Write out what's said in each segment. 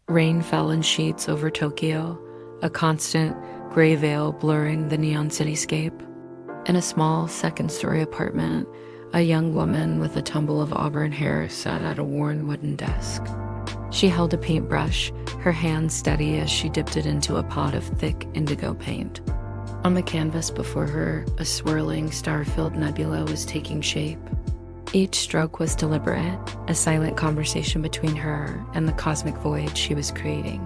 Rain fell in sheets over Tokyo, a constant gray veil blurring the neon cityscape. In a small second-story apartment, a young woman with a tumble of auburn hair sat at a worn wooden desk. She held a paintbrush, her hand steady as she dipped it into a pot of thick indigo paint. On the canvas before her, a swirling, star-filled nebula was taking shape. Each stroke was deliberate, a silent conversation between her and the cosmic void she was creating.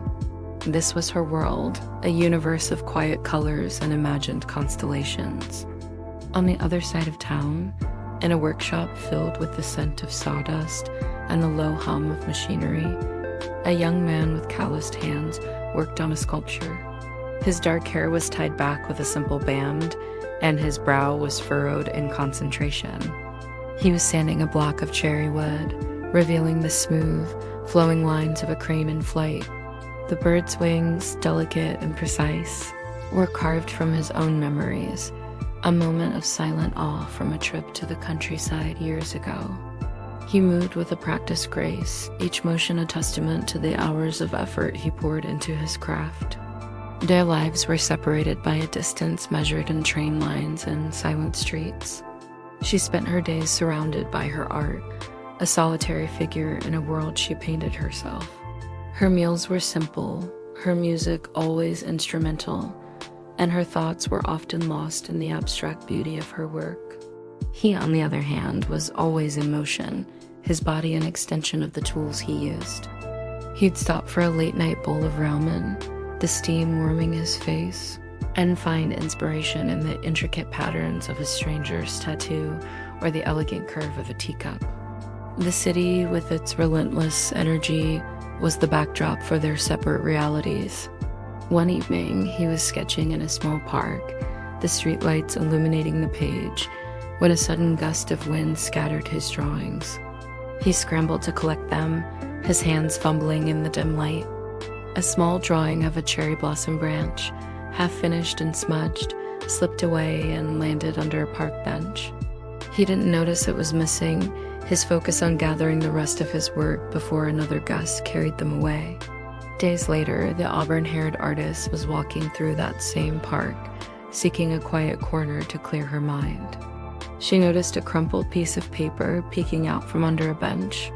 This was her world, a universe of quiet colors and imagined constellations. On the other side of town, in a workshop filled with the scent of sawdust and the low hum of machinery, a young man with calloused hands worked on a sculpture. His dark hair was tied back with a simple band, and his brow was furrowed in concentration. He was sanding a block of cherry wood, revealing the smooth, flowing lines of a crane in flight. The bird's wings, delicate and precise, were carved from his own memories, a moment of silent awe from a trip to the countryside years ago. He moved with a practiced grace, each motion a testament to the hours of effort he poured into his craft. Their lives were separated by a distance measured in train lines and silent streets. She spent her days surrounded by her art, a solitary figure in a world she painted herself. Her meals were simple, her music always instrumental, and her thoughts were often lost in the abstract beauty of her work. He, on the other hand, was always in motion, his body an extension of the tools he used. He'd stop for a late-night bowl of ramen, the steam warming his face, and find inspiration in the intricate patterns of a stranger's tattoo or the elegant curve of a teacup. The city, with its relentless energy, was the backdrop for their separate realities. One evening, he was sketching in a small park, the streetlights illuminating the page, when a sudden gust of wind scattered his drawings. He scrambled to collect them, his hands fumbling in the dim light. A small drawing of a cherry blossom branch, half finished and smudged, slipped away and landed under a park bench. He didn't notice it was missing, his focus on gathering the rest of his work before another gust carried them away. Days later, the auburn-haired artist was walking through that same park, seeking a quiet corner to clear her mind. She noticed a crumpled piece of paper peeking out from under a bench.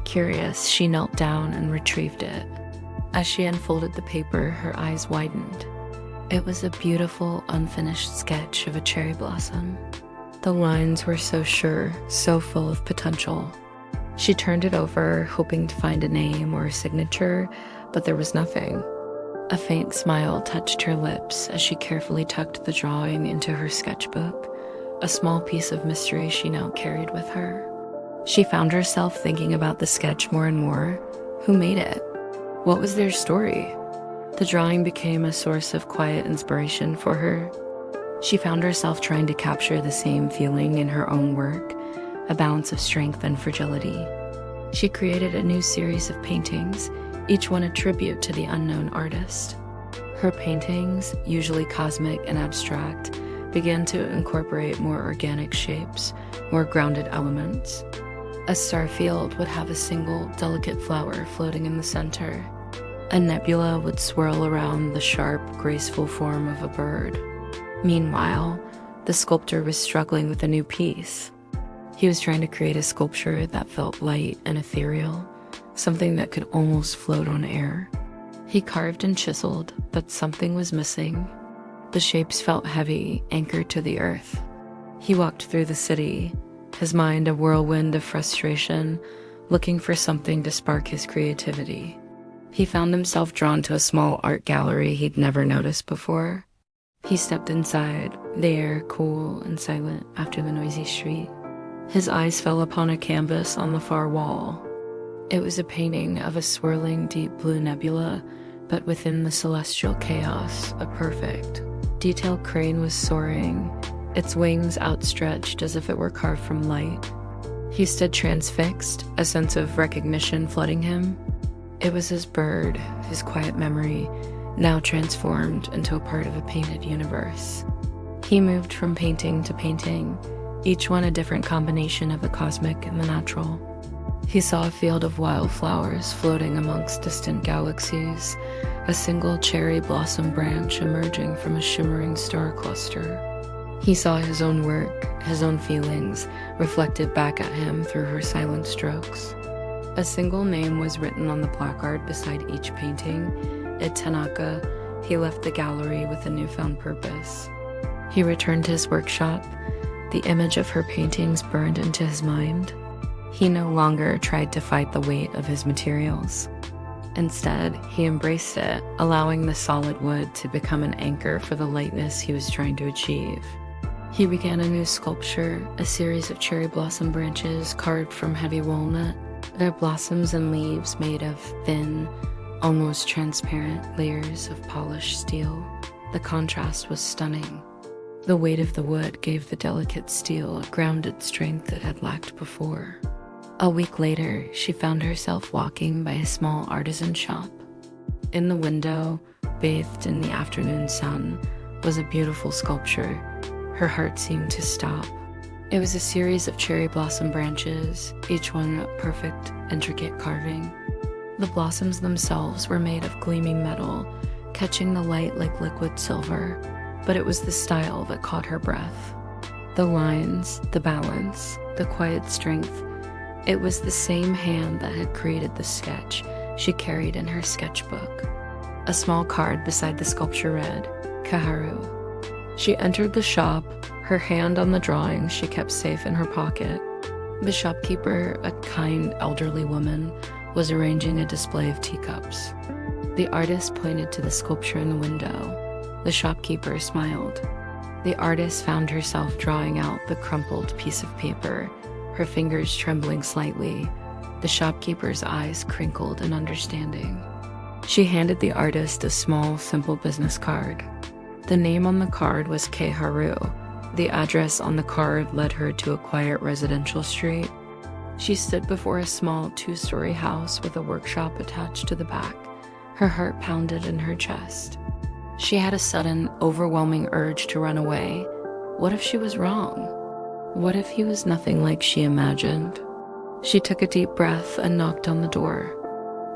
Curious, she knelt down and retrieved it. As she unfolded the paper, her eyes widened. It was a beautiful, unfinished sketch of a cherry blossom. The lines were so sure, so full of potential. She turned it over, hoping to find a name or a signature, but there was nothing. A faint smile touched her lips as she carefully tucked the drawing into her sketchbook, a small piece of mystery she now carried with her. She found herself thinking about the sketch more and more. Who made it? What was their story? The drawing became a source of quiet inspiration for her. She found herself trying to capture the same feeling in her own work, a balance of strength and fragility. She created a new series of paintings, each one a tribute to the unknown artist. Her paintings, usually cosmic and abstract, began to incorporate more organic shapes, more grounded elements. A star field would have a single, delicate flower floating in the center. A nebula would swirl around the sharp, graceful form of a bird. Meanwhile, the sculptor was struggling with a new piece. He was trying to create a sculpture that felt light and ethereal, something that could almost float on air. He carved and chiseled, but something was missing. The shapes felt heavy, anchored to the earth. He walked through the city, his mind a whirlwind of frustration, looking for something to spark his creativity. He found himself drawn to a small art gallery he'd never noticed before. He stepped inside, the air cool and silent after the noisy street. His eyes fell upon a canvas on the far wall. It was a painting of a swirling deep blue nebula, but within the celestial chaos, a perfect, detailed crane was soaring, its wings outstretched as if it were carved from light. He stood transfixed, a sense of recognition flooding him. It was his bird, his quiet memory, now transformed into a part of a painted universe. He moved from painting to painting, each one a different combination of the cosmic and the natural. He saw a field of wildflowers floating amongst distant galaxies, a single cherry blossom branch emerging from a shimmering star cluster. He saw his own work, his own feelings, reflected back at him through her silent strokes. A single name was written on the placard beside each painting. At Tanaka, he left the gallery with a newfound purpose. He returned to his workshop. The image of her paintings burned into his mind. He no longer tried to fight the weight of his materials. Instead, he embraced it, allowing the solid wood to become an anchor for the lightness he was trying to achieve. He began a new sculpture, a series of cherry blossom branches carved from heavy walnut, their blossoms and leaves made of thin, almost transparent layers of polished steel. The contrast was stunning. The weight of the wood gave the delicate steel a grounded strength it had lacked before. A week later, she found herself walking by a small artisan shop. In the window, bathed in the afternoon sun, was a beautiful sculpture. Her heart seemed to stop. It was a series of cherry blossom branches, each one a perfect, intricate carving. The blossoms themselves were made of gleaming metal, catching the light like liquid silver, but it was the style that caught her breath. The lines, the balance, the quiet strength. It was the same hand that had created the sketch she carried in her sketchbook. A small card beside the sculpture read, Kaharu. She entered the shop, her hand on the drawing she kept safe in her pocket. The shopkeeper, a kind elderly woman, was arranging a display of teacups. The artist pointed to the sculpture in the window. The shopkeeper smiled. The artist found herself drawing out the crumpled piece of paper, her fingers trembling slightly. The shopkeeper's eyes crinkled in understanding. She handed the artist a small, simple business card. The name on the card was Keiharu. The address on the card led her to a quiet residential street. She stood before a small 2-story house with a workshop attached to the back. Her heart pounded in her chest. She had a sudden, overwhelming urge to run away. What if she was wrong? What if he was nothing like she imagined? She took a deep breath and knocked on the door.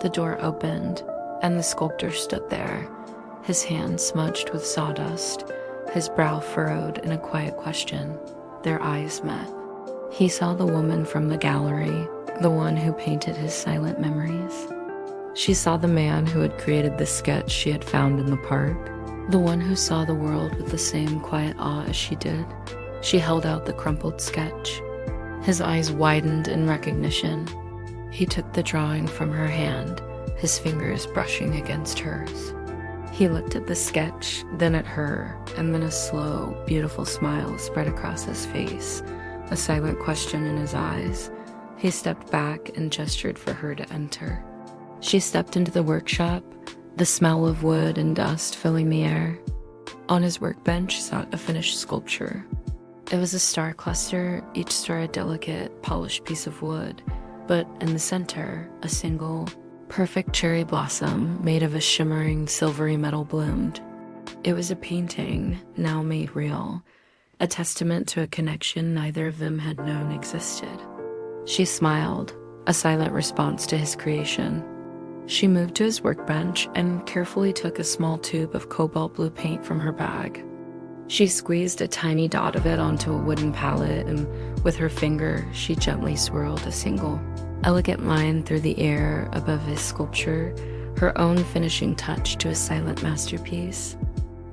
The door opened, and the sculptor stood there, his hand smudged with sawdust, his brow furrowed in a quiet question. Their eyes met. He saw the woman from the gallery, the one who painted his silent memories. She saw the man who had created the sketch she had found in the park, the one who saw the world with the same quiet awe as she did. She held out the crumpled sketch. His eyes widened in recognition. He took the drawing from her hand, his fingers brushing against hers. He looked at the sketch, then at her, and then a slow, beautiful smile spread across his face, a silent question in his eyes. He stepped back and gestured for her to enter. She stepped into the workshop, the smell of wood and dust filling the air. On his workbench sat a finished sculpture. It was a star cluster, each star a delicate, polished piece of wood, but in the center, a single, perfect cherry blossom made of a shimmering, silvery metal bloomed. It was a painting, now made real, a testament to a connection neither of them had known existed. She smiled, a silent response to his creation. She moved to his workbench and carefully took a small tube of cobalt blue paint from her bag. She squeezed a tiny dot of it onto a wooden palette, and with her finger, she gently swirled a single, elegant line through the air above his sculpture, her own finishing touch to a silent masterpiece.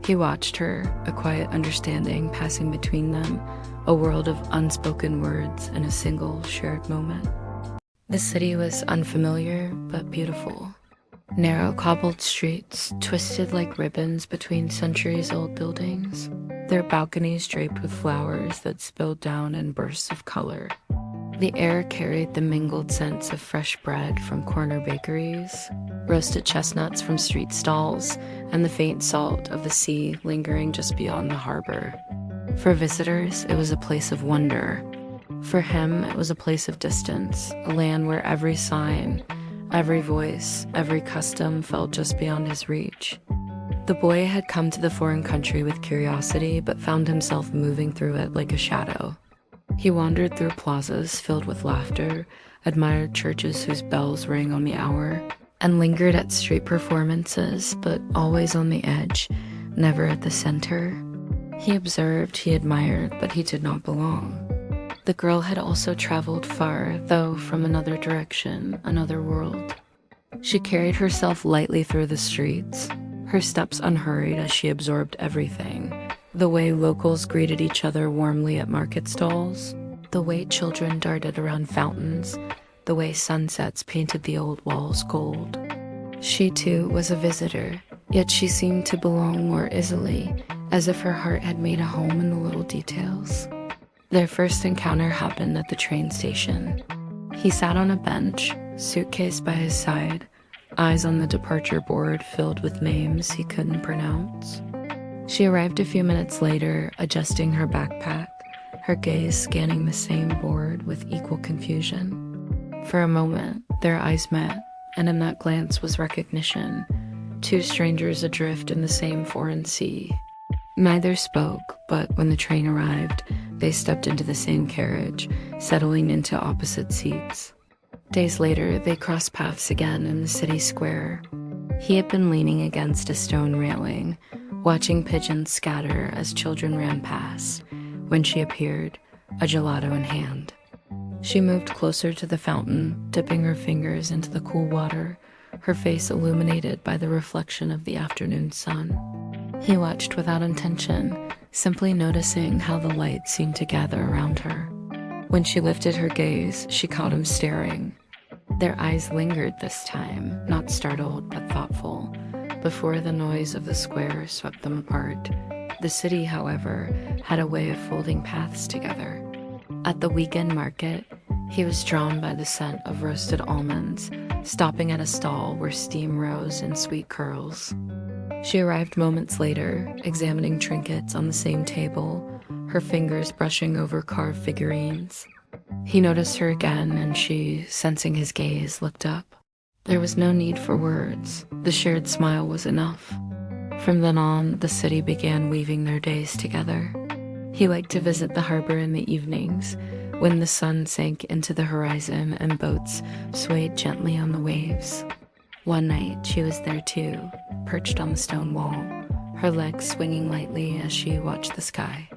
He watched her, a quiet understanding passing between them, a world of unspoken words in a single shared moment. The city was unfamiliar but beautiful. Narrow cobbled streets twisted like ribbons between centuries-old buildings, their balconies draped with flowers that spilled down in bursts of color. The air carried the mingled scents of fresh bread from corner bakeries, roasted chestnuts from street stalls, and the faint salt of the sea lingering just beyond the harbor. For visitors, it was a place of wonder. For him, it was a place of distance, a land where every sign, every voice, every custom felt just beyond his reach. The boy had come to the foreign country with curiosity, but found himself moving through it like a shadow. He wandered through plazas filled with laughter, admired churches whose bells rang on the hour, and lingered at street performances, but always on the edge, never at the center. He observed, he admired, but he did not belong. The girl had also traveled far, though from another direction, another world. She carried herself lightly through the streets, her steps unhurried as she absorbed everything. The way locals greeted each other warmly at market stalls, the way children darted around fountains, the way sunsets painted the old walls gold. She too was a visitor, yet she seemed to belong more easily, as if her heart had made a home in the little details. Their first encounter happened at the train station. He sat on a bench, suitcase by his side, eyes on the departure board filled with names he couldn't pronounce. She arrived a few minutes later, adjusting her backpack, her gaze scanning the same board with equal confusion. For a moment, their eyes met, and in that glance was recognition, two strangers adrift in the same foreign sea. Neither spoke, but when the train arrived, they stepped into the same carriage, settling into opposite seats. Days later, they crossed paths again in the city square. He had been leaning against a stone railing, watching pigeons scatter as children ran past, when she appeared, a gelato in hand. She moved closer to the fountain, dipping her fingers into the cool water, her face illuminated by the reflection of the afternoon sun. He watched without intention, simply noticing how the light seemed to gather around her. When she lifted her gaze, she caught him staring. Their eyes lingered this time, not startled but thoughtful, before the noise of the square swept them apart. The city, however, had a way of folding paths together. At the weekend market, he was drawn by the scent of roasted almonds, stopping at a stall where steam rose in sweet curls. She arrived moments later, examining trinkets on the same table, her fingers brushing over carved figurines. He noticed her again, and she, sensing his gaze, looked up. There was no need for words. The shared smile was enough. From then on, the city began weaving their days together. He liked to visit the harbor in the evenings, when the sun sank into the horizon and boats swayed gently on the waves. One night, she was there too, perched on the stone wall, her legs swinging lightly as she watched the sky.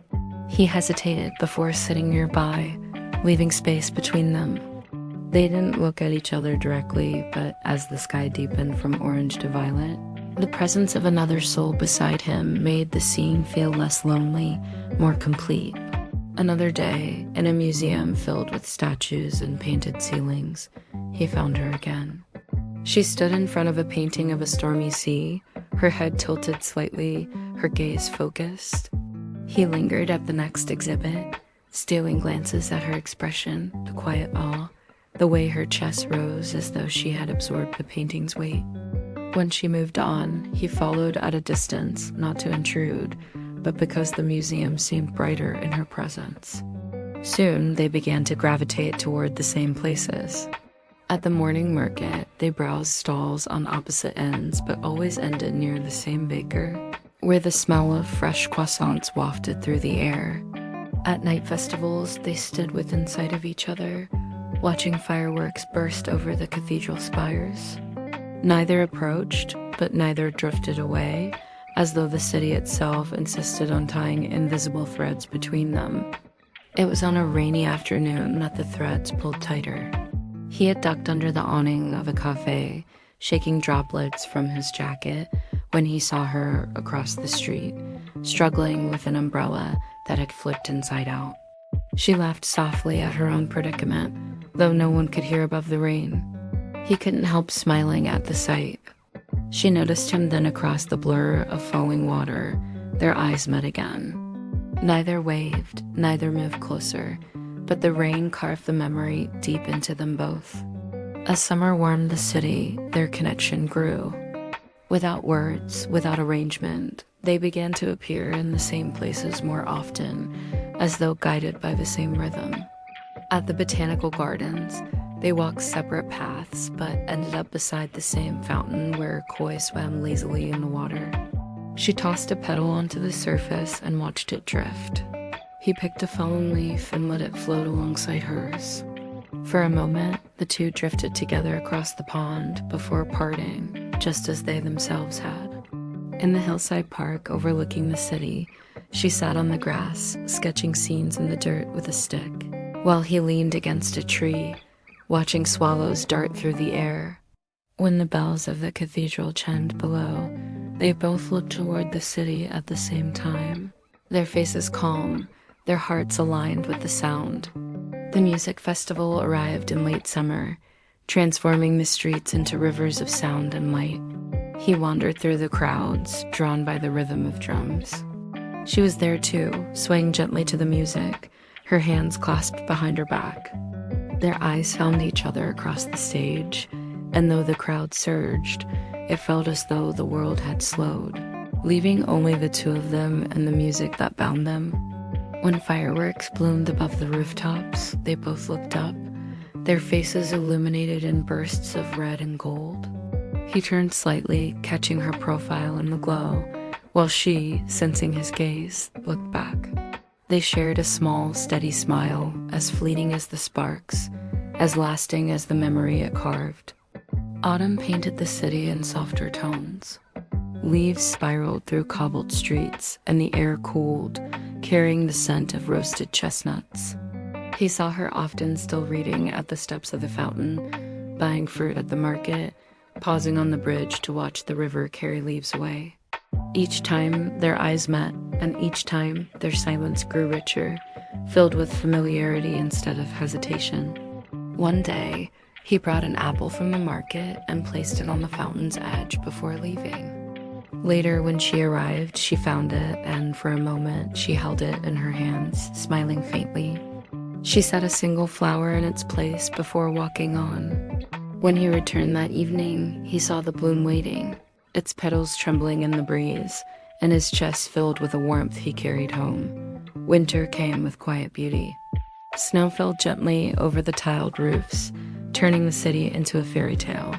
He hesitated before sitting nearby, leaving space between them. They didn't look at each other directly, but as the sky deepened from orange to violet, the presence of another soul beside him made the scene feel less lonely, more complete. Another day, in a museum filled with statues and painted ceilings, he found her again. She stood in front of a painting of a stormy sea, her head tilted slightly, her gaze focused. He lingered at the next exhibit, stealing glances at her expression, the quiet awe, the way her chest rose as though she had absorbed the painting's weight. When she moved on, he followed at a distance, not to intrude, but because the museum seemed brighter in her presence. Soon, they began to gravitate toward the same places. At the morning market, they browsed stalls on opposite ends, but always ended near the same baker, where the smell of fresh croissants wafted through the air. At night festivals, they stood within sight of each other, watching fireworks burst over the cathedral spires. Neither approached, but neither drifted away, as though the city itself insisted on tying invisible threads between them. It was on a rainy afternoon that the threads pulled tighter. He had ducked under the awning of a cafe, shaking droplets from his jacket, when he saw her across the street, struggling with an umbrella that had flipped inside out. She laughed softly at her own predicament, though no one could hear above the rain. He couldn't help smiling at the sight. She noticed him then across the blur of falling water. Their eyes met again. Neither waved, neither moved closer, but the rain carved the memory deep into them both. As summer warmed the city, their connection grew. Without words, without arrangement, they began to appear in the same places more often, as though guided by the same rhythm. At the botanical gardens, they walked separate paths, but ended up beside the same fountain where koi swam lazily in the water. She tossed a petal onto the surface and watched it drift. He picked a fallen leaf and let it float alongside hers. For a moment, the two drifted together across the pond before parting, just as they themselves had. In the hillside park overlooking the city, she sat on the grass, sketching scenes in the dirt with a stick, while he leaned against a tree, watching swallows dart through the air. When the bells of the cathedral chimed below, they both looked toward the city at the same time, their faces calm, their hearts aligned with the sound. The music festival arrived in late summer, transforming the streets into rivers of sound and light. He wandered through the crowds, drawn by the rhythm of drums. She was there too, swaying gently to the music, her hands clasped behind her back. Their eyes found each other across the stage, and though the crowd surged, it felt as though the world had slowed, leaving only the two of them and the music that bound them. When fireworks bloomed above the rooftops, they both looked up, their faces illuminated in bursts of red and gold. He turned slightly, catching her profile in the glow, while she, sensing his gaze, looked back. They shared a small, steady smile, as fleeting as the sparks, as lasting as the memory it carved. Autumn painted the city in softer tones. Leaves spiraled through cobbled streets, and the air cooled, carrying the scent of roasted chestnuts. He saw her often still reading at the steps of the fountain, buying fruit at the market, pausing on the bridge to watch the river carry leaves away. Each time their eyes met, and each time their silence grew richer, filled with familiarity instead of hesitation. One day, he brought an apple from the market and placed it on the fountain's edge before leaving. Later, when she arrived, she found it, and for a moment, she held it in her hands, smiling faintly. She set a single flower in its place before walking on. When he returned that evening, he saw the bloom waiting, its petals trembling in the breeze, and his chest filled with a warmth he carried home. Winter came with quiet beauty. Snow fell gently over the tiled roofs, turning the city into a fairy tale.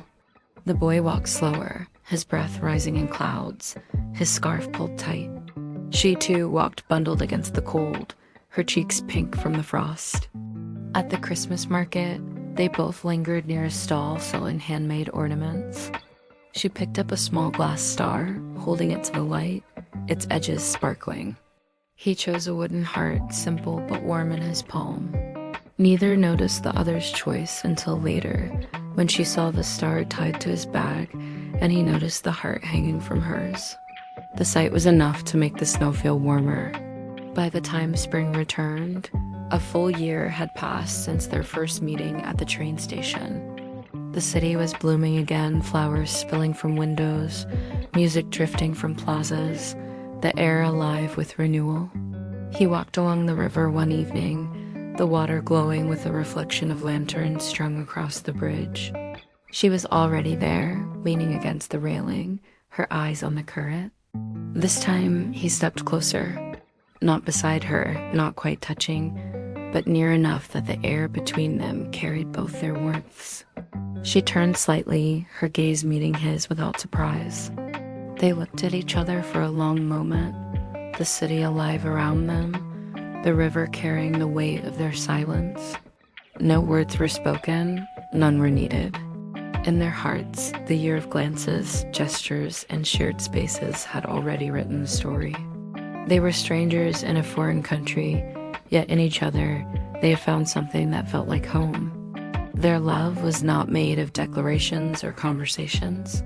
The boy walked slower, his breath rising in clouds, his scarf pulled tight. She too walked bundled against the cold, her cheeks pink from the frost. At the Christmas market, they both lingered near a stall selling handmade ornaments. She picked up a small glass star, holding it to the light, its edges sparkling. He chose a wooden heart, simple but warm in his palm. Neither noticed the other's choice until later, when she saw the star tied to his bag, and he noticed the heart hanging from hers. The sight was enough to make the snow feel warmer. By the time spring returned, a full year had passed since their first meeting at the train station. The city was blooming again, flowers spilling from windows, music drifting from plazas, the air alive with renewal. He walked along the river one evening, the water glowing with the reflection of lanterns strung across the bridge. She was already there, leaning against the railing, her eyes on the current. This time, he stepped closer, not beside her, not quite touching, but near enough that the air between them carried both their warmths. She turned slightly, her gaze meeting his without surprise. They looked at each other for a long moment, the city alive around them, the river carrying the weight of their silence. No words were spoken, none were needed. In their hearts, the year of glances, gestures, and shared spaces had already written the story. They were strangers in a foreign country, yet in each other, they had found something that felt like home. Their love was not made of declarations or conversations.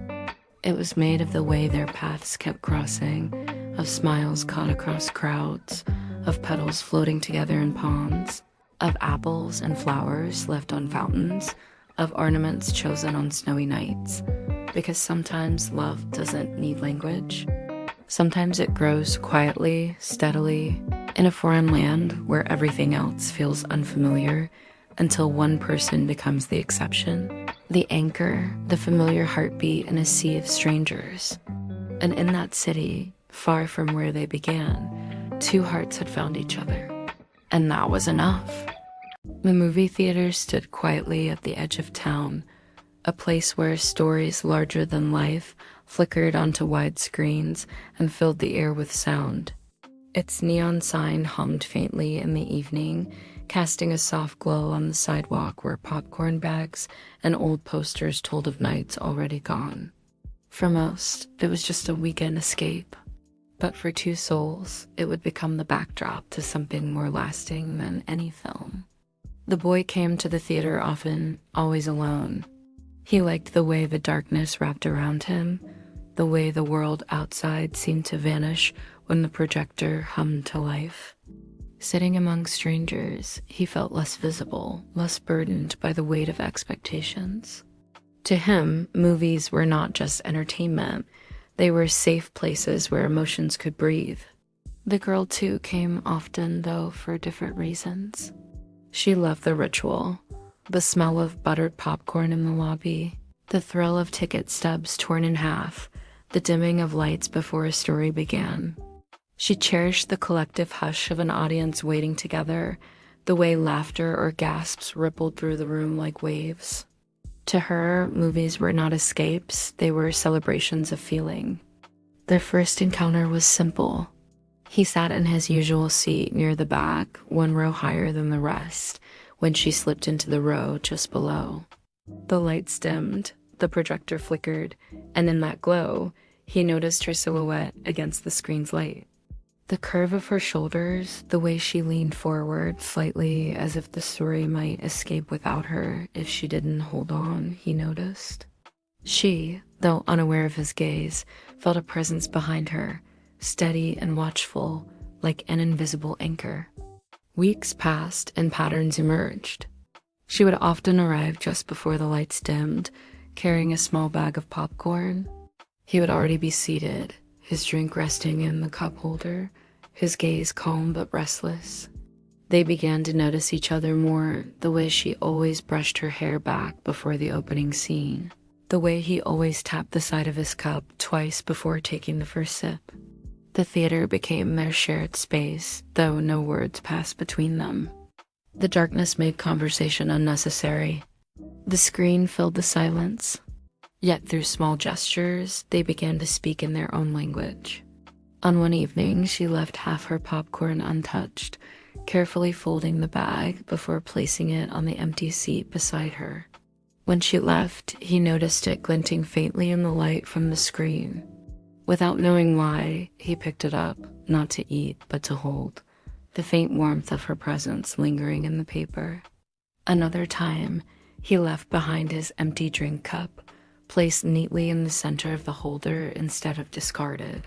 It was made of the way their paths kept crossing, of smiles caught across crowds, of petals floating together in ponds, of apples and flowers left on fountains, of ornaments chosen on snowy nights. Because sometimes love doesn't need language. Sometimes it grows quietly, steadily, in a foreign land where everything else feels unfamiliar, until one person becomes the exception, the anchor, the familiar heartbeat in a sea of strangers. And in that city, far from where they began, two hearts had found each other. And that was enough. The movie theater stood quietly at the edge of town, a place where stories larger than life flickered onto wide screens and filled the air with sound. Its neon sign hummed faintly in the evening, casting a soft glow on the sidewalk where popcorn bags and old posters told of nights already gone. For most, it was just a weekend escape. But for two souls, it would become the backdrop to something more lasting than any film. The boy came to the theater often, always alone. He liked the way the darkness wrapped around him, the way the world outside seemed to vanish when the projector hummed to life. Sitting among strangers, he felt less visible, less burdened by the weight of expectations. To him, movies were not just entertainment. They were safe places where emotions could breathe. The girl, too, came often, though for different reasons. She loved the ritual, the smell of buttered popcorn in the lobby, the thrill of ticket stubs torn in half, the dimming of lights before a story began. She cherished the collective hush of an audience waiting together, the way laughter or gasps rippled through the room like waves. To her, movies were not escapes, they were celebrations of feeling. Their first encounter was simple. He sat in his usual seat near the back, one row higher than the rest, when she slipped into the row just below. The lights dimmed, the projector flickered, and in that glow, he noticed her silhouette against the screen's light. The curve of her shoulders, the way she leaned forward slightly as if the story might escape without her if she didn't hold on, he noticed. She, though unaware of his gaze, felt a presence behind her, steady and watchful, like an invisible anchor. Weeks passed and patterns emerged. She would often arrive just before the lights dimmed, carrying a small bag of popcorn. He would already be seated, his drink resting in the cup holder, his gaze calm but restless. They began to notice each other more, the way she always brushed her hair back before the opening scene, the way he always tapped the side of his cup twice before taking the first sip. The theater became their shared space, though no words passed between them. The darkness made conversation unnecessary. The screen filled the silence. Yet through small gestures, they began to speak in their own language. On one evening, she left half her popcorn untouched, carefully folding the bag before placing it on the empty seat beside her. When she left, he noticed it glinting faintly in the light from the screen. Without knowing why, he picked it up, not to eat, but to hold, the faint warmth of her presence lingering in the paper. Another time, he left behind his empty drink cup, placed neatly in the center of the holder instead of discarded.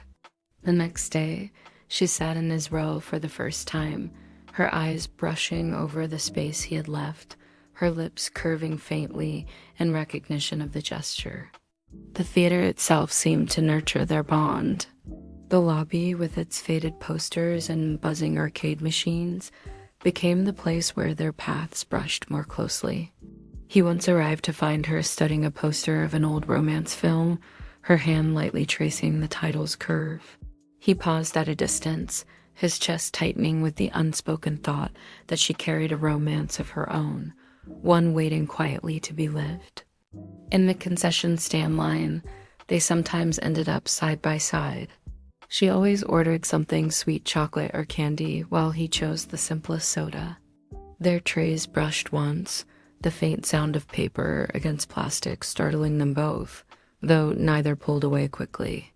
The next day, she sat in his row for the first time, her eyes brushing over the space he had left, her lips curving faintly in recognition of the gesture. The theater itself seemed to nurture their bond. The lobby, with its faded posters and buzzing arcade machines, became the place where their paths brushed more closely. He once arrived to find her studying a poster of an old romance film, her hand lightly tracing the title's curve. He paused at a distance, his chest tightening with the unspoken thought that she carried a romance of her own, one waiting quietly to be lived. In the concession stand line, they sometimes ended up side by side. She always ordered something sweet chocolate or candy while he chose the simplest soda. Their trays brushed once, the faint sound of paper against plastic startling them both, though neither pulled away quickly.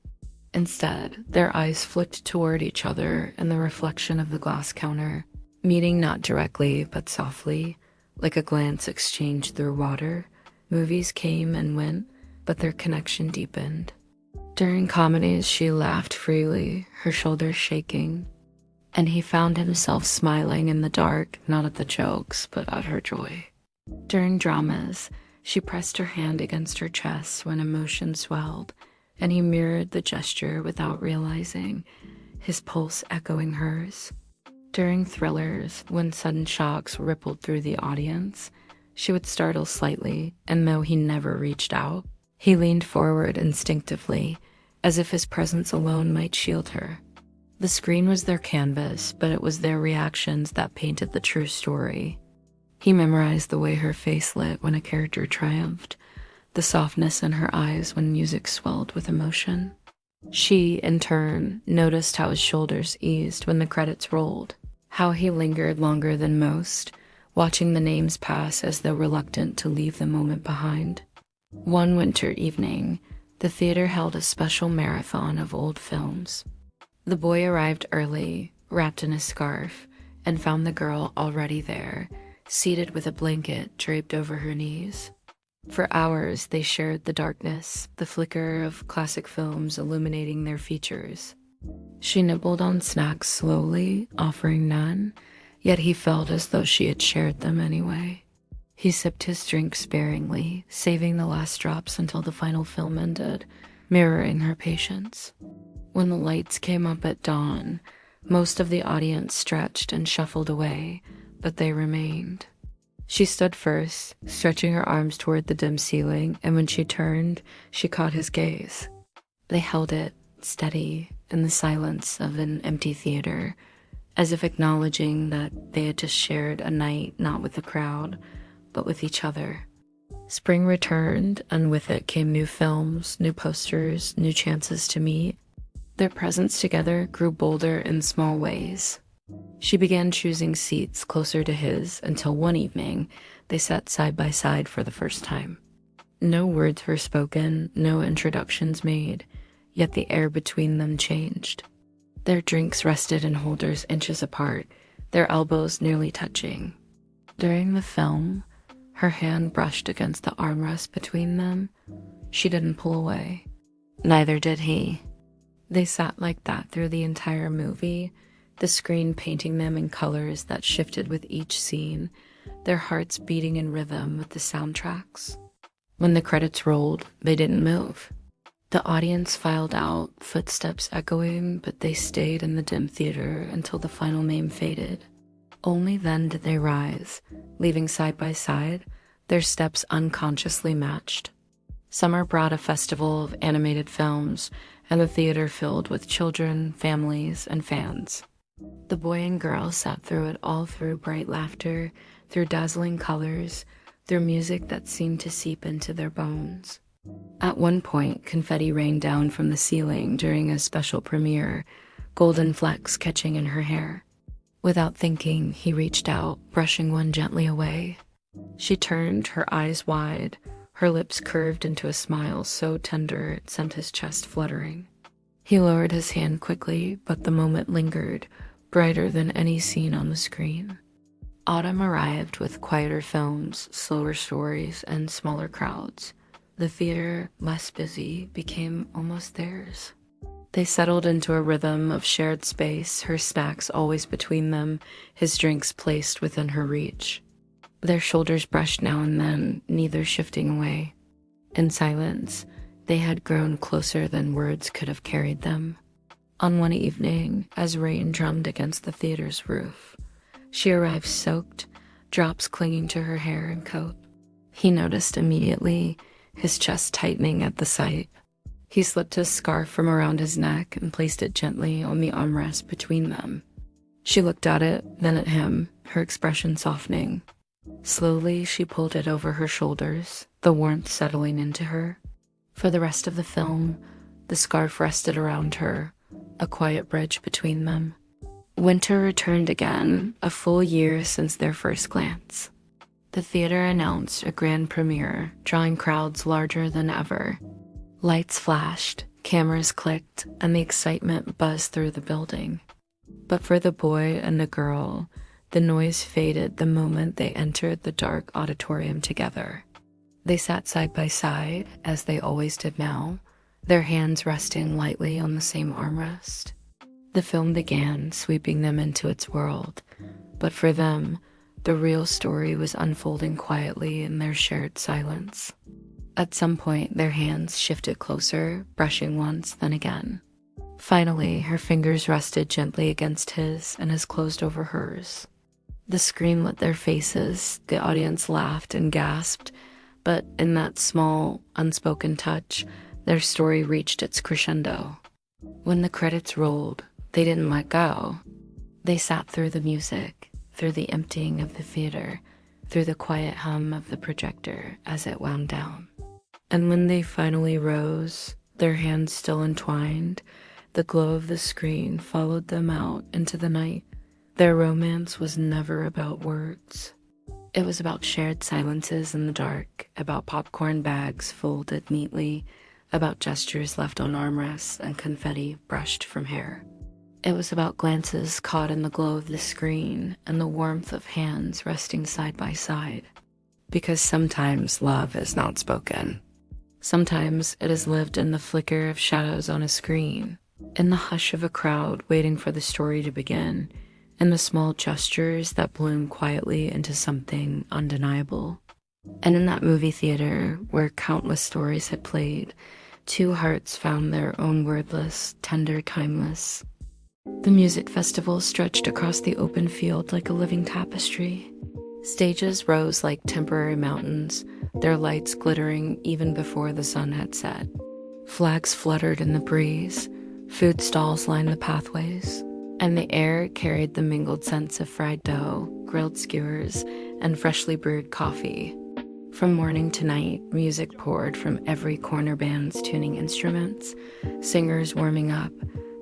Instead, their eyes flicked toward each other in the reflection of the glass counter, meeting not directly but softly, like a glance exchanged through water. Movies came and went, but their connection deepened. During comedies, she laughed freely, her shoulders shaking, and he found himself smiling in the dark, not at the jokes, but at her joy. During dramas, she pressed her hand against her chest when emotion swelled, and he mirrored the gesture without realizing, his pulse echoing hers. During thrillers, when sudden shocks rippled through the audience, she would startle slightly, and though he never reached out, he leaned forward instinctively, as if his presence alone might shield her. The screen was their canvas, but it was their reactions that painted the true story. He memorized the way her face lit when a character triumphed, the softness in her eyes when music swelled with emotion. She, in turn, noticed how his shoulders eased when the credits rolled, how he lingered longer than most, watching the names pass as though reluctant to leave the moment behind. One winter evening, the theater held a special marathon of old films. The boy arrived early, wrapped in a scarf, and found the girl already there, seated with a blanket draped over her knees. For hours, they shared the darkness, the flicker of classic films illuminating their features. She nibbled on snacks slowly, offering none, yet he felt as though she had shared them anyway. He sipped his drink sparingly, saving the last drops until the final film ended, mirroring her patience. When the lights came up at dawn, most of the audience stretched and shuffled away, but they remained. She stood first, stretching her arms toward the dim ceiling, and when she turned, she caught his gaze. They held it, steady, in the silence of an empty theater, as if acknowledging that they had just shared a night not with the crowd, but with each other. Spring returned, and with it came new films, new posters, new chances to meet. Their presence together grew bolder in small ways. She began choosing seats closer to his until one evening they sat side by side for the first time. No words were spoken, no introductions made, yet the air between them changed. Their drinks rested in holders inches apart, their elbows nearly touching. During the film, her hand brushed against the armrest between them. She didn't pull away. Neither did he. They sat like that through the entire movie, the screen painting them in colors that shifted with each scene, their hearts beating in rhythm with the soundtracks. When the credits rolled, they didn't move. The audience filed out, footsteps echoing, but they stayed in the dim theater until the final name faded. Only then did they rise, leaving side by side, their steps unconsciously matched. Summer brought a festival of animated films, and the theater filled with children, families, and fans. The boy and girl sat through it all, through bright laughter, through dazzling colors, through music that seemed to seep into their bones. At one point, confetti rained down from the ceiling during a special premiere, golden flecks catching in her hair. Without thinking, he reached out, brushing one gently away. She turned, her eyes wide, her lips curved into a smile so tender it sent his chest fluttering. He lowered his hand quickly, but the moment lingered, brighter than any scene on the screen. Autumn arrived with quieter films, slower stories, and smaller crowds. The theater, less busy, became almost theirs. They settled into a rhythm of shared space, her snacks always between them, his drinks placed within her reach. Their shoulders brushed now and then, neither shifting away. In silence, they had grown closer than words could have carried them. On one evening, as rain drummed against the theater's roof, she arrived soaked, drops clinging to her hair and coat. He noticed immediately, his chest tightening at the sight. He slipped his scarf from around his neck and placed it gently on the armrest between them. She looked at it, then at him, her expression softening. Slowly, she pulled it over her shoulders, the warmth settling into her. For the rest of the film, the scarf rested around her, a quiet bridge between them. Winter returned again, a full year since their first glance. The theater announced a grand premiere, drawing crowds larger than ever. Lights flashed, cameras clicked, and the excitement buzzed through the building. But for the boy and the girl, the noise faded the moment they entered the dark auditorium together. They sat side by side, as they always did now, their hands resting lightly on the same armrest. The film began, sweeping them into its world, but for them, the real story was unfolding quietly in their shared silence. At some point, their hands shifted closer, brushing once, then again. Finally, her fingers rested gently against his, and his closed over hers. The screen lit their faces, the audience laughed and gasped, but in that small, unspoken touch, their story reached its crescendo. When the credits rolled, they didn't let go. They sat through the music, through the emptying of the theater, through the quiet hum of the projector as it wound down. And when they finally rose, their hands still entwined. The glow of the screen followed them out into the night. Their romance was never about words. It was about shared silences in the dark, about popcorn bags folded neatly, about gestures left on armrests and confetti brushed from hair. It was about glances caught in the glow of the screen and the warmth of hands resting side by side. Because sometimes love is not spoken. Sometimes it is lived in the flicker of shadows on a screen, in the hush of a crowd waiting for the story to begin, in the small gestures that bloom quietly into something undeniable. And in that movie theater where countless stories had played, two hearts found their own wordless, tender, timeless. The music festival stretched across the open field like a living tapestry. Stages rose like temporary mountains, their lights glittering even before the sun had set. Flags fluttered in the breeze, food stalls lined the pathways, and the air carried the mingled scents of fried dough, grilled skewers, and freshly brewed coffee. From morning to night, music poured from every corner, bands tuning instruments, singers warming up,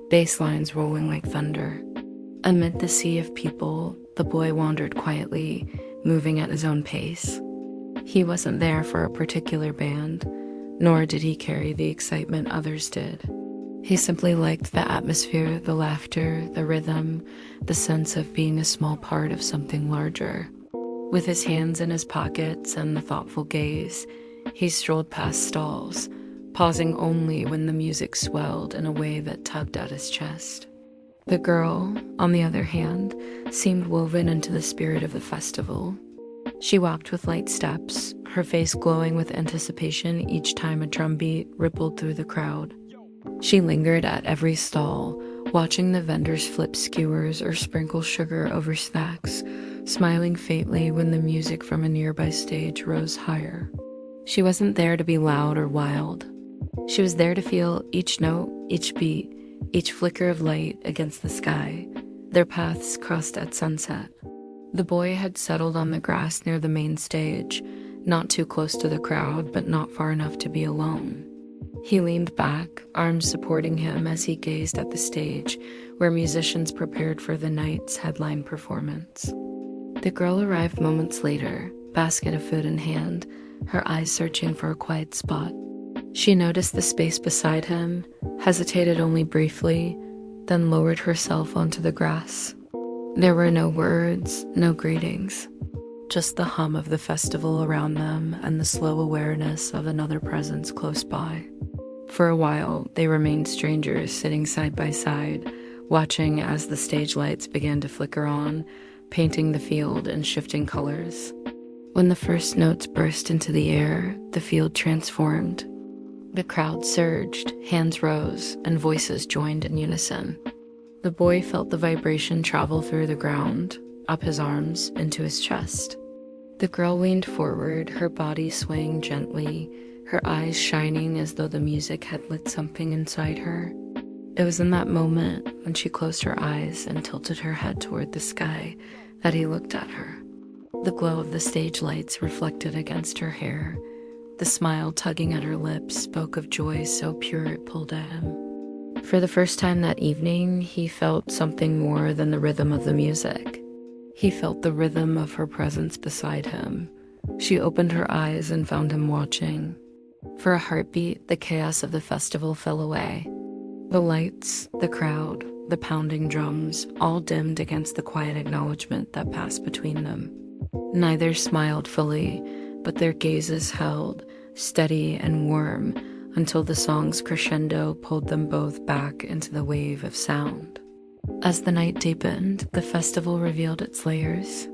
bass lines rolling like thunder. Amid the sea of people, the boy wandered quietly, moving at his own pace. He wasn't there for a particular band, nor did he carry the excitement others did. He simply liked the atmosphere, the laughter, the rhythm, the sense of being a small part of something larger. With his hands in his pockets and a thoughtful gaze, he strolled past stalls, pausing only when the music swelled in a way that tugged at his chest. The girl, on the other hand, seemed woven into the spirit of the festival. She walked with light steps, her face glowing with anticipation each time a drumbeat rippled through the crowd. She lingered at every stall, watching the vendors flip skewers or sprinkle sugar over snacks, smiling faintly when the music from a nearby stage rose higher. She wasn't there to be loud or wild. She was there to feel each note, each beat, each flicker of light against the sky. Their paths crossed at sunset. The boy had settled on the grass near the main stage, not too close to the crowd, but not far enough to be alone. He leaned back, arms supporting him as he gazed at the stage, where musicians prepared for the night's headline performance. The girl arrived moments later, basket of food in hand, her eyes searching for a quiet spot. She noticed the space beside him, hesitated only briefly, then lowered herself onto the grass. There were no words, no greetings, just the hum of the festival around them and the slow awareness of another presence close by. For a while, they remained strangers sitting side by side, watching as the stage lights began to flicker on, painting the field in shifting colors. When the first notes burst into the air, the field transformed. The crowd surged, hands rose, and voices joined in unison. The boy felt the vibration travel through the ground, up his arms, into his chest. The girl leaned forward, her body swaying gently, her eyes shining as though the music had lit something inside her. It was in that moment, when she closed her eyes and tilted her head toward the sky, that he looked at her. The glow of the stage lights reflected against her hair. The smile tugging at her lips spoke of joy so pure it pulled at him. For the first time that evening, he felt something more than the rhythm of the music. He felt the rhythm of her presence beside him. She opened her eyes and found him watching. For a heartbeat, the chaos of the festival fell away. The lights, the crowd, the pounding drums, all dimmed against the quiet acknowledgement that passed between them. Neither smiled fully, but their gazes held, steady and warm, until the song's crescendo pulled them both back into the wave of sound. As the night deepened, the festival revealed its layers.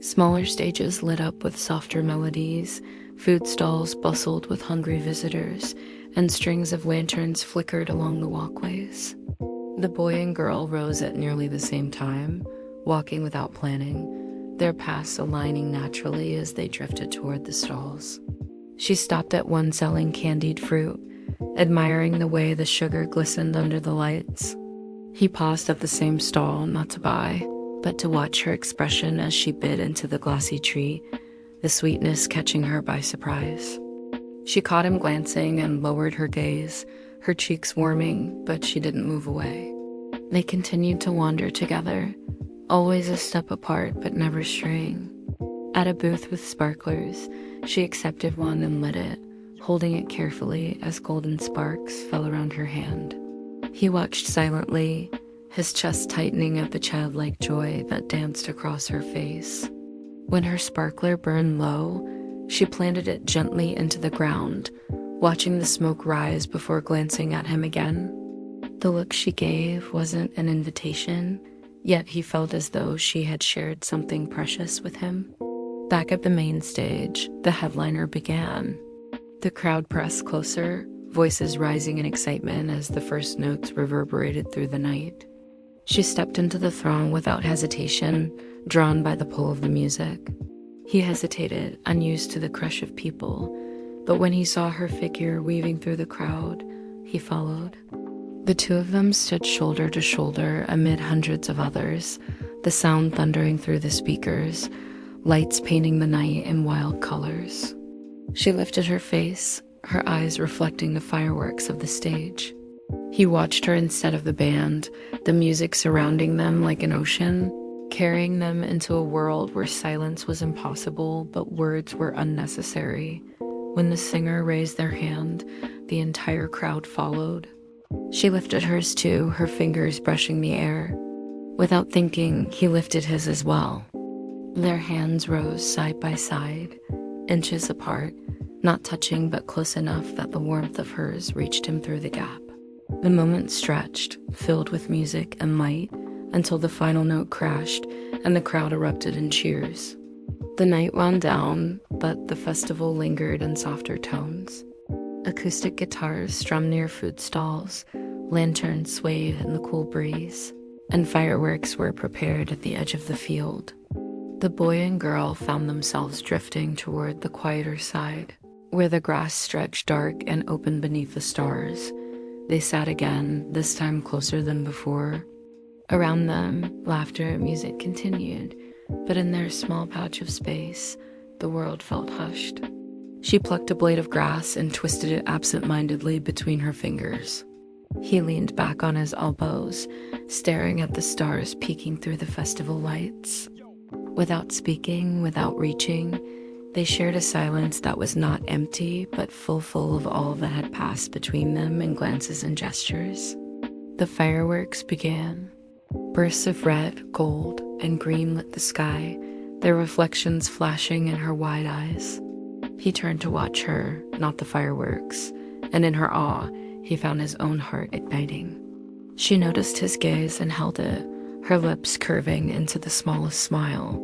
Smaller stages lit up with softer melodies, food stalls bustled with hungry visitors, and strings of lanterns flickered along the walkways. The boy and girl rose at nearly the same time, walking without planning, their paths aligning naturally as they drifted toward the stalls. She stopped at one selling candied fruit, admiring the way the sugar glistened under the lights. He paused at the same stall, not to buy, but to watch her expression as she bit into the glossy treat, the sweetness catching her by surprise. She caught him glancing and lowered her gaze, her cheeks warming, but she didn't move away. They continued to wander together, always a step apart but never straying. At a booth with sparklers, she accepted one and lit it, holding it carefully as golden sparks fell around her hand. He watched silently, his chest tightening at the childlike joy that danced across her face. When her sparkler burned low, she planted it gently into the ground, watching the smoke rise before glancing at him again. The look she gave wasn't an invitation, yet he felt as though she had shared something precious with him. Back at the main stage, the headliner began. The crowd pressed closer, voices rising in excitement as the first notes reverberated through the night. She stepped into the throng without hesitation, drawn by the pull of the music. He hesitated, unused to the crush of people, but when he saw her figure weaving through the crowd, he followed. The two of them stood shoulder to shoulder amid hundreds of others, the sound thundering through the speakers, lights painting the night in wild colors. She lifted her face, her eyes reflecting the fireworks of the stage. He watched her instead of the band, the music surrounding them like an ocean, carrying them into a world where silence was impossible but words were unnecessary. When the singer raised their hand, the entire crowd followed. She lifted hers too, her fingers brushing the air. Without thinking, he lifted his as well. Their hands rose side by side, inches apart, not touching but close enough that the warmth of hers reached him through the gap. The moment stretched, filled with music and light, until the final note crashed and the crowd erupted in cheers. The night wound down, but the festival lingered in softer tones. Acoustic guitars strummed near food stalls, lanterns swayed in the cool breeze, and fireworks were prepared at the edge of the field. The boy and girl found themselves drifting toward the quieter side, where the grass stretched dark and open beneath the stars. They sat again, this time closer than before. Around them, laughter and music continued, but in their small patch of space, the world felt hushed. She plucked a blade of grass and twisted it absent-mindedly between her fingers. He leaned back on his elbows, staring at the stars peeking through the festival lights. Without speaking, without reaching, they shared a silence that was not empty, but full of all that had passed between them in glances and gestures. The fireworks began. Bursts of red, gold, and green lit the sky, their reflections flashing in her wide eyes. He turned to watch her, not the fireworks, and in her awe, he found his own heart igniting. She noticed his gaze and held it, her lips curving into the smallest smile.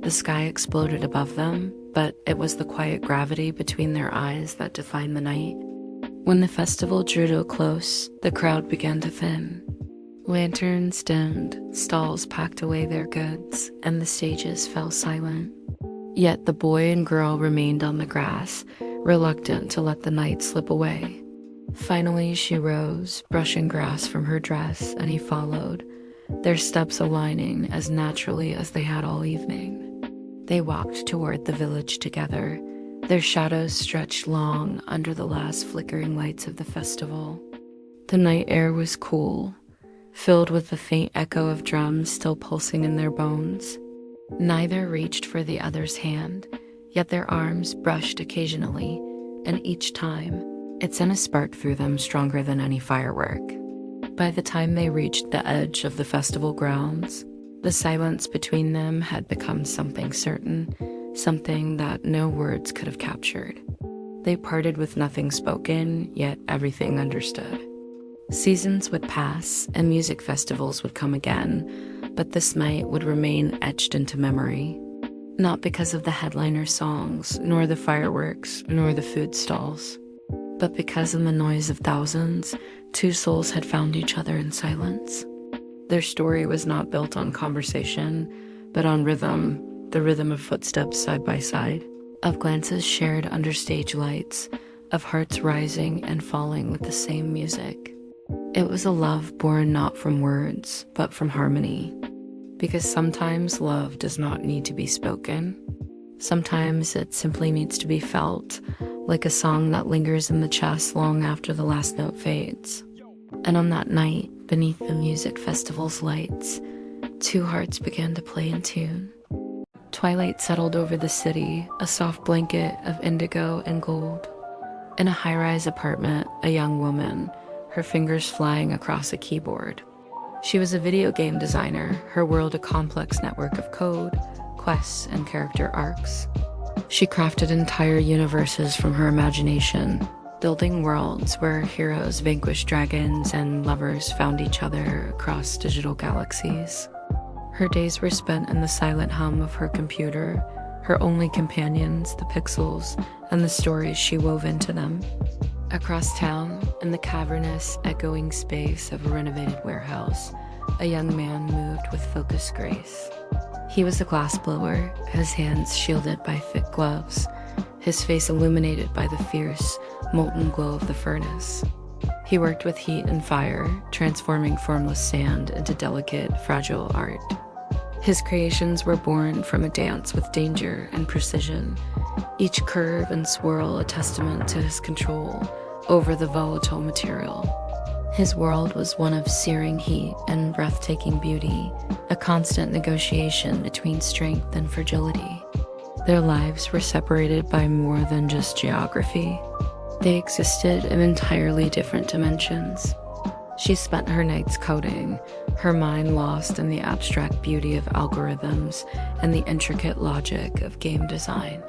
The sky exploded above them, but it was the quiet gravity between their eyes that defined the night. When the festival drew to a close, the crowd began to thin. Lanterns dimmed, stalls packed away their goods, and the stages fell silent. Yet the boy and girl remained on the grass, reluctant to let the night slip away. Finally, she rose, brushing grass from her dress, and he followed, their steps aligning as naturally as they had all evening. They walked toward the village together, their shadows stretched long under the last flickering lights of the festival. The night air was cool, filled with the faint echo of drums still pulsing in their bones. Neither reached for the other's hand, yet their arms brushed occasionally, and each time, it sent a spark through them stronger than any firework. By the time they reached the edge of the festival grounds, the silence between them had become something certain, something that no words could have captured. They parted with nothing spoken, yet everything understood. Seasons would pass, and music festivals would come again, but this night would remain etched into memory. Not because of the headliner songs, nor the fireworks, nor the food stalls, but because in the noise of thousands, two souls had found each other in silence. Their story was not built on conversation, but on rhythm, the rhythm of footsteps side by side, of glances shared under stage lights, of hearts rising and falling with the same music. It was a love born not from words, but from harmony. Because sometimes love does not need to be spoken. Sometimes it simply needs to be felt, like a song that lingers in the chest long after the last note fades. And on that night, beneath the music festival's lights, two hearts began to play in tune. Twilight settled over the city, a soft blanket of indigo and gold. In a high-rise apartment, a young woman, her fingers flying across a keyboard. She was a video game designer, her world a complex network of code, quests, and character arcs. She crafted entire universes from her imagination, building worlds where heroes vanquished dragons and lovers found each other across digital galaxies. Her days were spent in the silent hum of her computer, her only companions, the pixels, and the stories she wove into them. Across town, in the cavernous, echoing space of a renovated warehouse, a young man moved with focused grace. He was a glassblower, his hands shielded by thick gloves, his face illuminated by the fierce, molten glow of the furnace. He worked with heat and fire, transforming formless sand into delicate, fragile art. His creations were born from a dance with danger and precision, each curve and swirl a testament to his control over the volatile material. His world was one of searing heat and breathtaking beauty, a constant negotiation between strength and fragility. Their lives were separated by more than just geography. They existed in entirely different dimensions. She spent her nights coding, her mind lost in the abstract beauty of algorithms and the intricate logic of game design.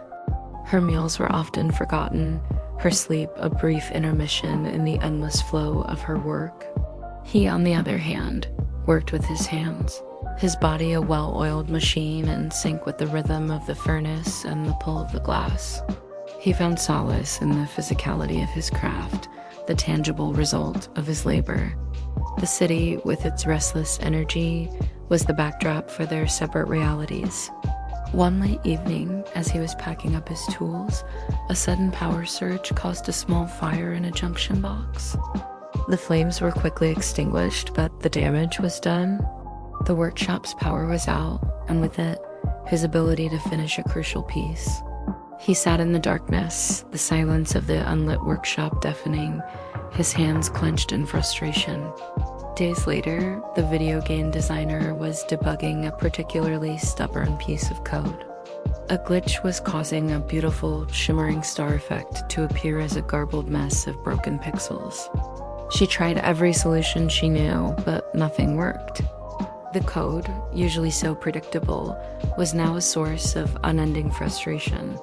Her meals were often forgotten, her sleep a brief intermission in the endless flow of her work. He, on the other hand, worked with his hands, his body a well-oiled machine in sync with the rhythm of the furnace and the pull of the glass. He found solace in the physicality of his craft, the tangible result of his labor. The city, with its restless energy, was the backdrop for their separate realities. One late evening, as he was packing up his tools, a sudden power surge caused a small fire in a junction box. The flames were quickly extinguished, but the damage was done. The workshop's power was out, and with it, his ability to finish a crucial piece. He sat in the darkness, the silence of the unlit workshop deafening, his hands clenched in frustration. Days later, the video game designer was debugging a particularly stubborn piece of code. A glitch was causing a beautiful, shimmering star effect to appear as a garbled mess of broken pixels. She tried every solution she knew, but nothing worked. The code, usually so predictable, was now a source of unending frustration.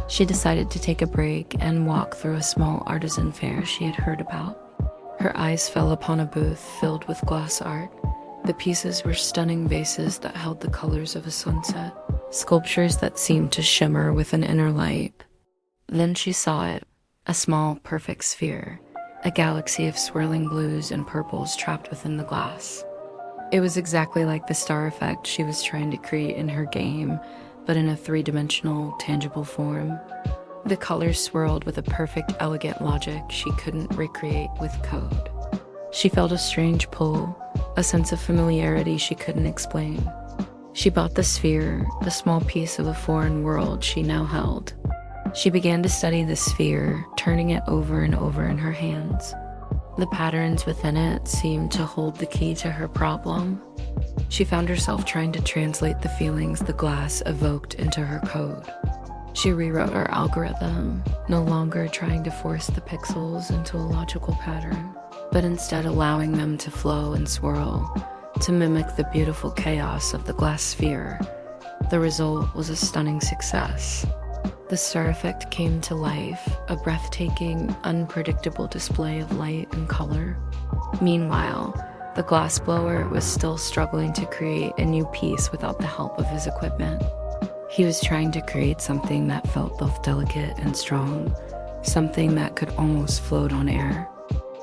She decided to take a break and walk through a small artisan fair she had heard about. Her eyes fell upon a booth filled with glass art. The pieces were stunning vases that held the colors of a sunset, sculptures that seemed to shimmer with an inner light. Then she saw it, a small, perfect sphere, a galaxy of swirling blues and purples trapped within the glass. It was exactly like the star effect she was trying to create in her game, but in a three-dimensional, tangible form. The colors swirled with a perfect, elegant logic she couldn't recreate with code. She felt a strange pull, a sense of familiarity she couldn't explain. She bought the sphere, a small piece of a foreign world she now held. She began to study the sphere, turning it over and over in her hands. The patterns within it seemed to hold the key to her problem. She found herself trying to translate the feelings the glass evoked into her code. She rewrote her algorithm, no longer trying to force the pixels into a logical pattern, but instead allowing them to flow and swirl, to mimic the beautiful chaos of the glass sphere. The result was a stunning success. The star effect came to life, a breathtaking, unpredictable display of light and color. Meanwhile, the glassblower was still struggling to create a new piece without the help of his equipment. He was trying to create something that felt both delicate and strong, something that could almost float on air.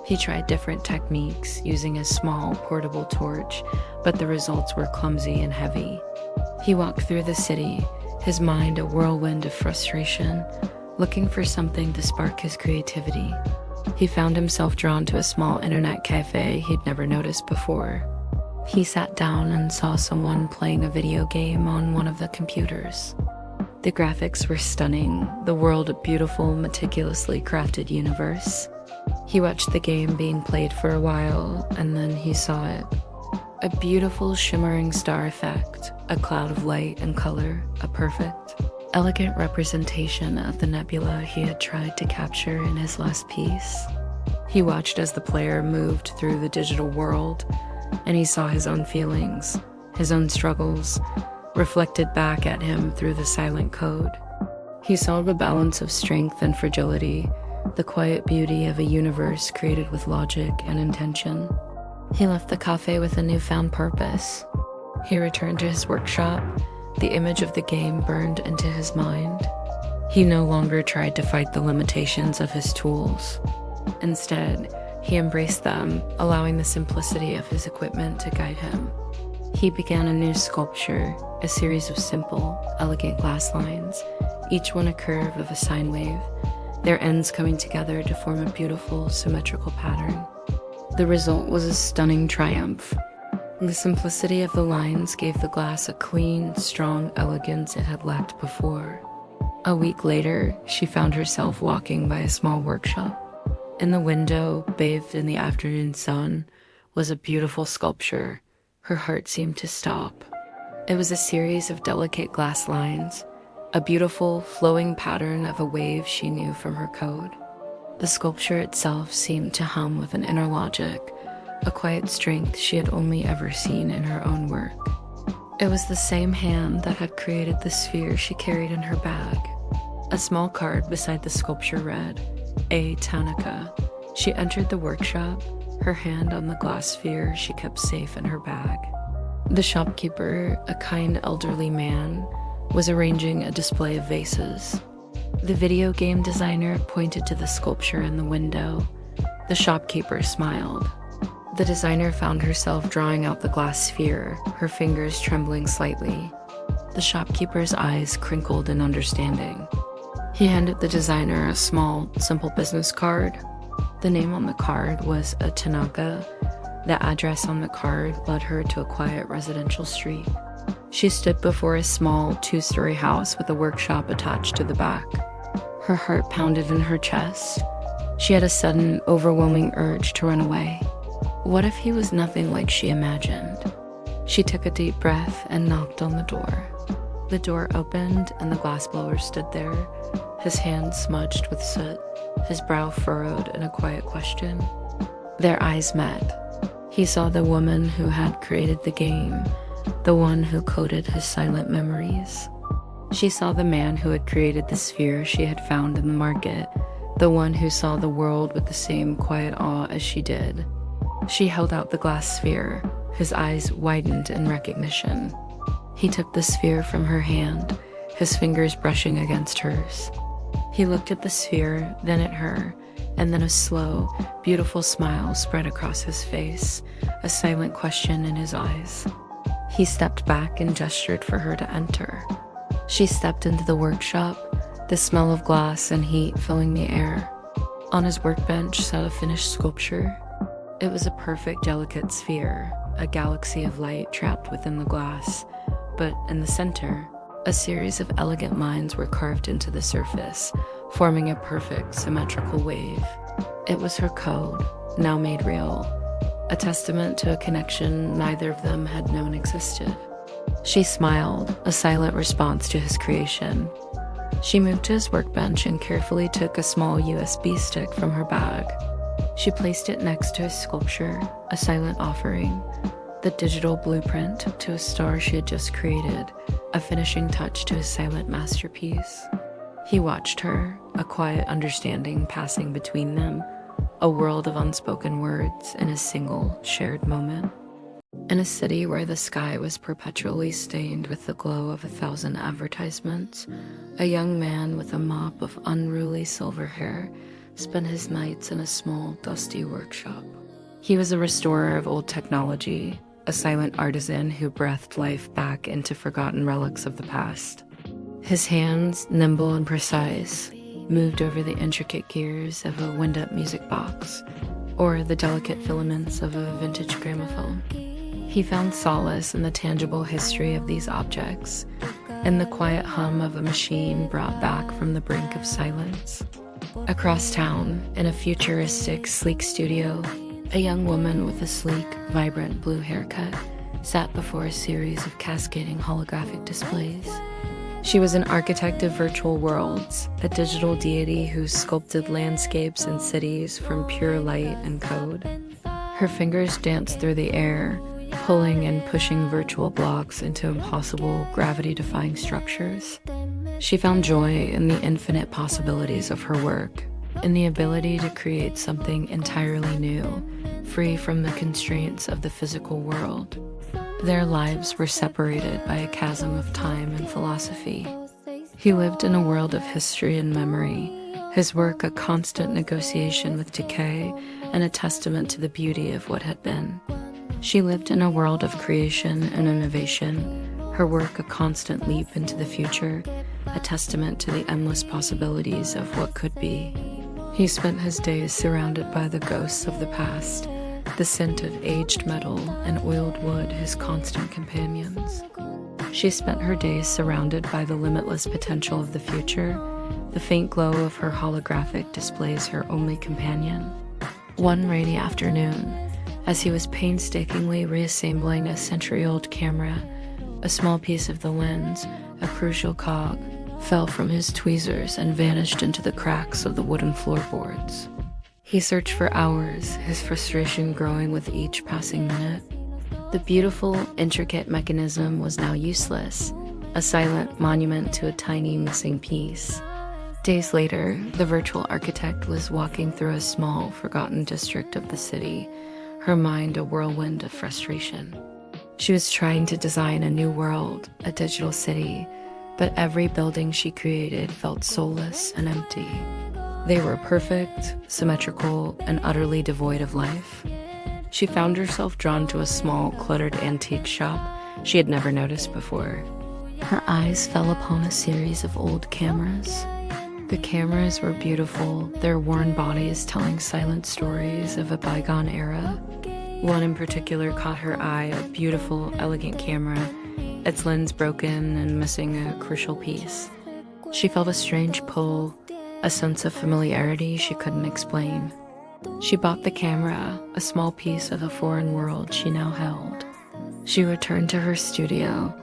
He tried different techniques, using a small, portable torch, but the results were clumsy and heavy. He walked through the city, his mind a whirlwind of frustration, looking for something to spark his creativity. He found himself drawn to a small internet cafe he'd never noticed before. He sat down and saw someone playing a video game on one of the computers. The graphics were stunning, the world a beautiful, meticulously crafted universe. He watched the game being played for a while, and then he saw it. A beautiful shimmering star effect, a cloud of light and color, a perfect, elegant representation of the nebula he had tried to capture in his last piece. He watched as the player moved through the digital world, and he saw his own feelings, his own struggles, reflected back at him through the silent code. He saw the balance of strength and fragility, the quiet beauty of a universe created with logic and intention. He left the cafe with a newfound purpose. He returned to his workshop, the image of the game burned into his mind. He no longer tried to fight the limitations of his tools. Instead, he embraced them, allowing the simplicity of his equipment to guide him. He began a new sculpture, a series of simple, elegant glass lines, each one a curve of a sine wave, their ends coming together to form a beautiful, symmetrical pattern. The result was a stunning triumph. The simplicity of the lines gave the glass a clean, strong elegance it had lacked before. A week later, she found herself walking by a small workshop. In the window, bathed in the afternoon sun, was a beautiful sculpture. Her heart seemed to stop. It was a series of delicate glass lines, a beautiful, flowing pattern of a wave she knew from her code. The sculpture itself seemed to hum with an inner logic, a quiet strength she had only ever seen in her own work. It was the same hand that had created the sphere she carried in her bag. A small card beside the sculpture read, A. Tanaka. She entered the workshop, her hand on the glass sphere she kept safe in her bag. The shopkeeper, a kind elderly man, was arranging a display of vases. The video game designer pointed to the sculpture in the window. The shopkeeper smiled. The designer found herself drawing out the glass sphere, her fingers trembling slightly. The shopkeeper's eyes crinkled in understanding. He handed the designer a small, simple business card. The name on the card was a Tanaka. The address on the card led her to a quiet residential street. She stood before a small, two-story house with a workshop attached to the back. Her heart pounded in her chest. She had a sudden, overwhelming urge to run away. What if he was nothing like she imagined? She took a deep breath and knocked on the door. The door opened and the glassblower stood there, his hands smudged with soot, his brow furrowed in a quiet question. Their eyes met. He saw the woman who had created the game, the one who coded his silent memories. She saw the man who had created the sphere she had found in the market, the one who saw the world with the same quiet awe as she did. She held out the glass sphere, his eyes widened in recognition. He took the sphere from her hand, his fingers brushing against hers. He looked at the sphere, then at her, and then a slow, beautiful smile spread across his face, a silent question in his eyes. He stepped back and gestured for her to enter. She stepped into the workshop, the smell of glass and heat filling the air. On his workbench sat a finished sculpture. It was a perfect, delicate sphere, a galaxy of light trapped within the glass, but in the center, a series of elegant lines were carved into the surface, forming a perfect, symmetrical wave. It was her code, now made real, a testament to a connection neither of them had known existed. She smiled, a silent response to his creation. She moved to his workbench and carefully took a small USB stick from her bag. She placed it next to his sculpture, a silent offering, the digital blueprint to a star she had just created, a finishing touch to his silent masterpiece. He watched her, a quiet understanding passing between them, a world of unspoken words in a single, shared moment. In a city where the sky was perpetually stained with the glow of 1,000 advertisements, a young man with a mop of unruly silver hair spent his nights in a small, dusty workshop. He was a restorer of old technology, a silent artisan who breathed life back into forgotten relics of the past. His hands, nimble and precise, moved over the intricate gears of a wind-up music box, or the delicate filaments of a vintage gramophone. He found solace in the tangible history of these objects, and the quiet hum of a machine brought back from the brink of silence. Across town, in a futuristic, sleek studio, a young woman with a sleek, vibrant blue haircut sat before a series of cascading holographic displays. She was an architect of virtual worlds, a digital deity who sculpted landscapes and cities from pure light and code. Her fingers danced through the air, pulling and pushing virtual blocks into impossible, gravity-defying structures. She found joy in the infinite possibilities of her work, in the ability to create something entirely new, free from the constraints of the physical world. Their lives were separated by a chasm of time and philosophy. He lived in a world of history and memory, his work a constant negotiation with decay and a testament to the beauty of what had been. She lived in a world of creation and innovation, her work a constant leap into the future, a testament to the endless possibilities of what could be. He spent his days surrounded by the ghosts of the past, the scent of aged metal and oiled wood his constant companions. She spent her days surrounded by the limitless potential of the future, the faint glow of her holographic displays her only companion. One rainy afternoon, as he was painstakingly reassembling a century-old camera, a small piece of the lens, a crucial cog, fell from his tweezers and vanished into the cracks of the wooden floorboards. He searched for hours, his frustration growing with each passing minute. The beautiful, intricate mechanism was now useless, a silent monument to a tiny missing piece. Days later, the virtual architect was walking through a small, forgotten district of the city, her mind a whirlwind of frustration. She was trying to design a new world, a digital city, but every building she created felt soulless and empty. They were perfect, symmetrical, and utterly devoid of life. She found herself drawn to a small, cluttered antique shop she had never noticed before. Her eyes fell upon a series of old cameras. The cameras were beautiful, their worn bodies telling silent stories of a bygone era. One in particular caught her eye, a beautiful, elegant camera, its lens broken and missing a crucial piece. She felt a strange pull, a sense of familiarity she couldn't explain. She bought the camera, a small piece of a foreign world she now held. She returned to her studio,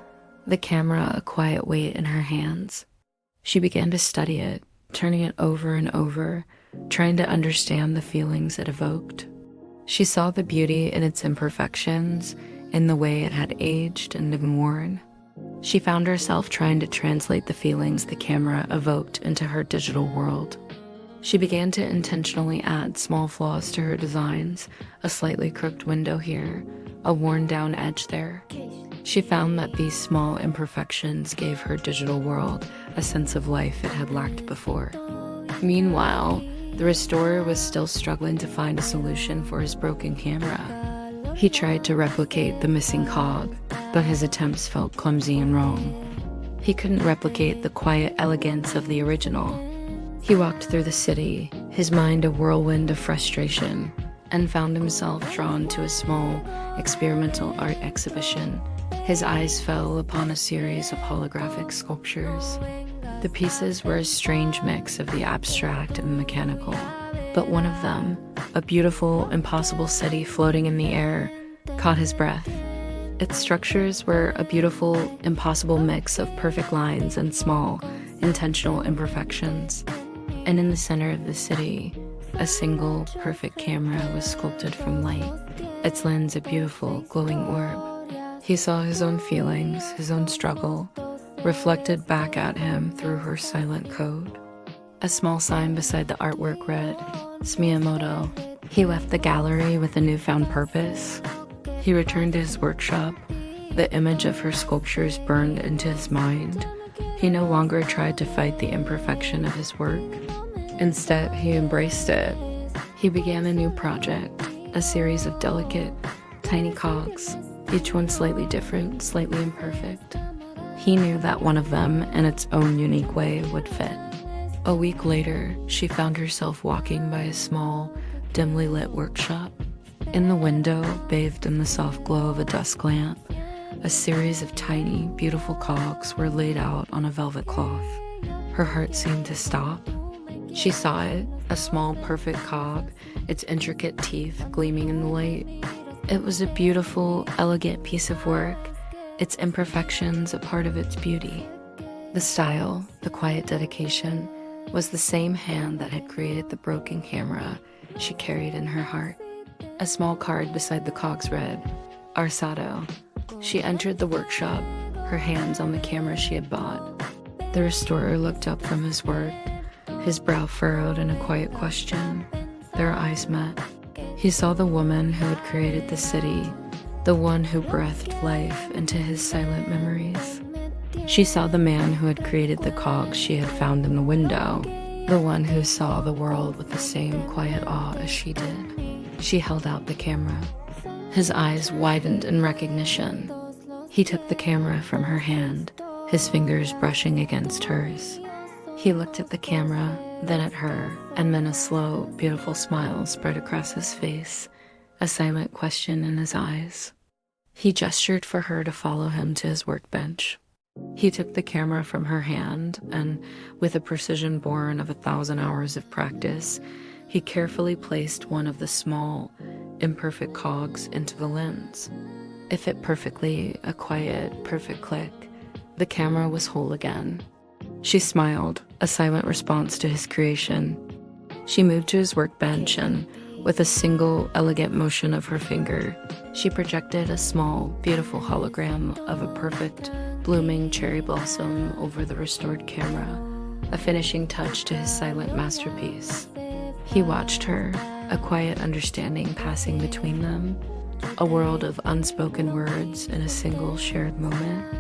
the camera a quiet weight in her hands. She began to study it, turning it over and over, trying to understand the feelings it evoked. She saw the beauty in its imperfections, in the way it had aged and been worn. She found herself trying to translate the feelings the camera evoked into her digital world. She began to intentionally add small flaws to her designs, a slightly crooked window here, a worn-down edge there. She found that these small imperfections gave her digital world a sense of life it had lacked before. Meanwhile, the restorer was still struggling to find a solution for his broken camera. He tried to replicate the missing cog, but his attempts felt clumsy and wrong. He couldn't replicate the quiet elegance of the original. He walked through the city, his mind a whirlwind of frustration, and found himself drawn to a small, experimental art exhibition. His eyes fell upon a series of holographic sculptures. The pieces were a strange mix of the abstract and mechanical, but one of them, a beautiful, impossible city floating in the air, caught his breath. Its structures were a beautiful, impossible mix of perfect lines and small, intentional imperfections. And in the center of the city, a single, perfect camera was sculpted from light, its lens a beautiful, glowing orb. He saw his own feelings, his own struggle, reflected back at him through her silent code. A small sign beside the artwork read, Smiyamoto. He left the gallery with a newfound purpose. He returned to his workshop, the image of her sculptures burned into his mind. He no longer tried to fight the imperfection of his work. Instead, he embraced it. He began a new project, a series of delicate, tiny cogs, each one slightly different, slightly imperfect. He knew that one of them, in its own unique way, would fit. A week later, she found herself walking by a small, dimly lit workshop. In the window, bathed in the soft glow of a dusk lamp, A series of tiny, beautiful cogs were laid out on a velvet cloth. Her heart seemed to stop. She saw it, a small, perfect cog, its intricate teeth gleaming in the light. It was a beautiful, elegant piece of work, its imperfections a part of its beauty. The style, the quiet dedication, was the same hand that had created the broken camera she carried in her heart. A small card beside the cogs read, Arsado. She entered the workshop, her hands on the camera she had bought. The restorer looked up from his work, his brow furrowed in a quiet question. Their eyes met. He saw the woman who had created the city, the one who breathed life into his silent memories. She saw the man who had created the cogs she had found in the window, the one who saw the world with the same quiet awe as she did. She held out the camera. His eyes widened in recognition. He took the camera from her hand, his fingers brushing against hers. He looked at the camera, then at her, and then a slow, beautiful smile spread across his face, a silent question in his eyes. He gestured for her to follow him to his workbench. He took the camera from her hand, and with a precision born of 1,000 hours of practice, he carefully placed one of the small, imperfect cogs into the lens. It fit perfectly, a quiet, perfect click. The camera was whole again. She smiled, a silent response to his creation. She moved to his workbench and, with a single, elegant motion of her finger, she projected a small, beautiful hologram of a perfect, blooming cherry blossom over the restored camera, a finishing touch to his silent masterpiece. He watched her, a quiet understanding passing between them, a world of unspoken words in a single shared moment.